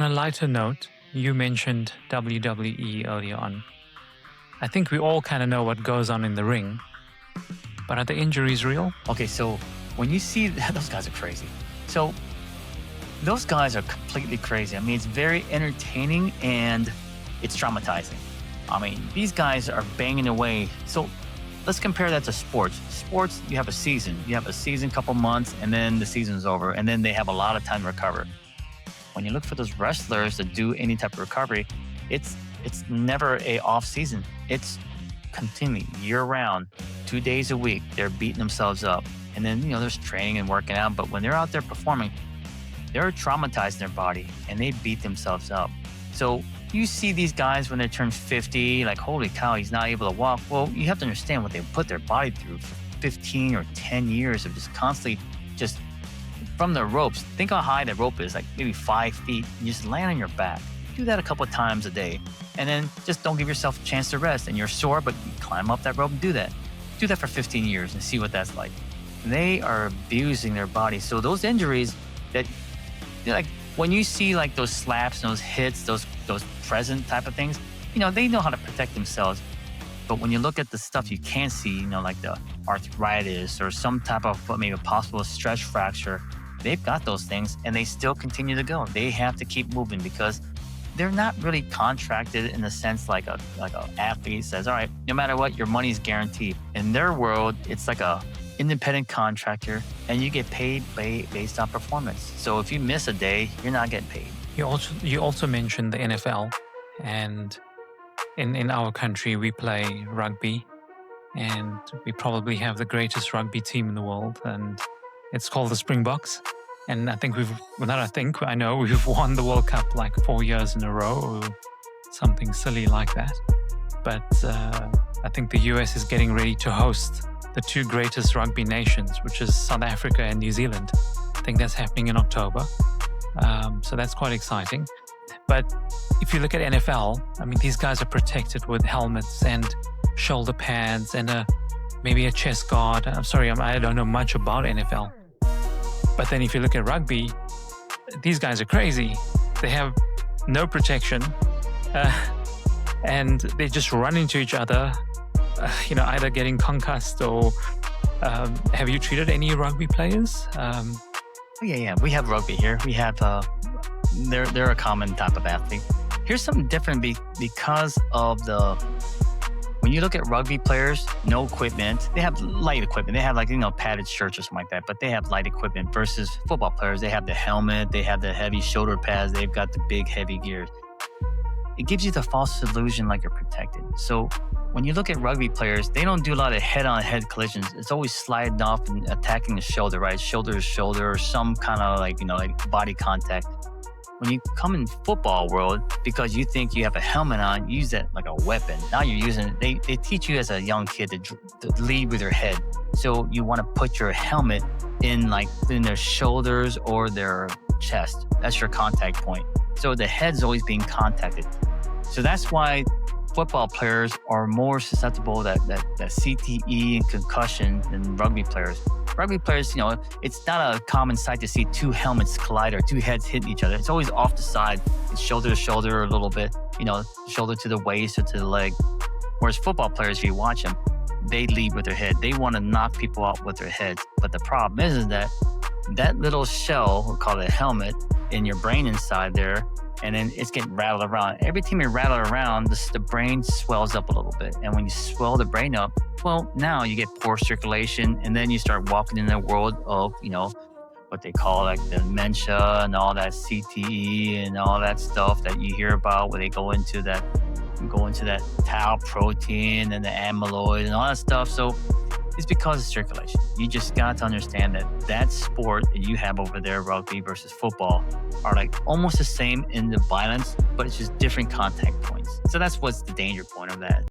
a lighter note, you mentioned WWE earlier on. I think we all kind of know what goes on in the ring, but are the injuries real? Okay, so when you see those guys are crazy. So those guys are completely crazy. I mean, it's very entertaining and it's traumatizing. I mean, these guys are banging away. So let's compare that to sports. Sports, you have a season. You have a season, couple months, and then the season's over, and then they have a lot of time to recover. When you look for those wrestlers that do any type of recovery, it's never a off season. It's continually year round, 2 days a week. They're beating themselves up, and then there's training and working out. But when they're out there performing, they're traumatizing their body and they beat themselves up. So you see these guys when they turn 50, like, holy cow, he's not able to walk. Well, you have to understand what they put their body through for 15 or 10 years of just constantly just from the ropes. Think how high the rope is, like maybe 5 feet. You just land on your back. Do that a couple of times a day. And then just don't give yourself a chance to rest. And you're sore, but you climb up that rope and do that. Do that for 15 years and see what that's like. They are abusing their body. So those injuries that, like, when you see like those slaps and those hits, those present type of things, they know how to protect themselves. But when you look at the stuff you can't see, like the arthritis or some type of maybe a possible stress fracture, they've got those things and they still continue to go. They have to keep moving because they're not really contracted in the sense like a athlete says, all right, no matter what, your money's guaranteed. In their world, it's like a independent contractor and you get paid based on performance. So if you miss a day, you're not getting paid. You also mentioned the NFL, and in our country we play rugby, and we probably have the greatest rugby team in the world, and it's called the Springboks. And I know we've won the World Cup like 4 years in a row or something silly like that. But I think the US is getting ready to host the two greatest rugby nations, which is South Africa and New Zealand. I think that's happening in October. So that's quite exciting. But if you look at NFL, I mean, these guys are protected with helmets and shoulder pads and maybe a chest guard. I'm sorry, I don't know much about NFL. But then if you look at rugby, these guys are crazy. They have no protection and they just run into each other, either getting concussed or have you treated any rugby players? Yeah. We have rugby here. We have, they're a common type of athlete. Here's something different because of when you look at rugby players, no equipment, they have light equipment. They have padded shirts or something like that, but they have light equipment versus football players. They have the helmet, they have the heavy shoulder pads, they've got the big heavy gears. It gives you the false illusion like you're protected. So when you look at rugby players, they don't do a lot of head-on-head collisions. It's always sliding off and attacking the shoulder, right? Shoulder to shoulder or some kind of like body contact. When you come in football world, because you think you have a helmet on, you use that like a weapon. Now you're using it. They teach you as a young kid to lead with your head. So you want to put your helmet in their shoulders or their chest. That's your contact point. So the head's always being contacted. So that's why football players are more susceptible to that CTE and concussion than rugby players. Rugby players, it's not a common sight to see two helmets collide or two heads hit each other. It's always off the side. It's shoulder to shoulder a little bit, shoulder to the waist or to the leg. Whereas football players, if you watch them, they lead with their head. They want to knock people out with their heads. But the problem is that little shell, we'll call it a helmet, in your brain inside there, and then it's getting rattled around. Every time you rattle it around, the brain swells up a little bit. And when you swell the brain up, well, now you get poor circulation, and then you start walking in the world of, what they call like dementia and all that CTE and all that stuff that you hear about where they go into that tau protein and the amyloid and all that stuff. So it's because of circulation. You just got to understand that sport that you have over there, rugby versus football, are like almost the same in the violence, but it's just different contact points. So that's what's the danger point of that.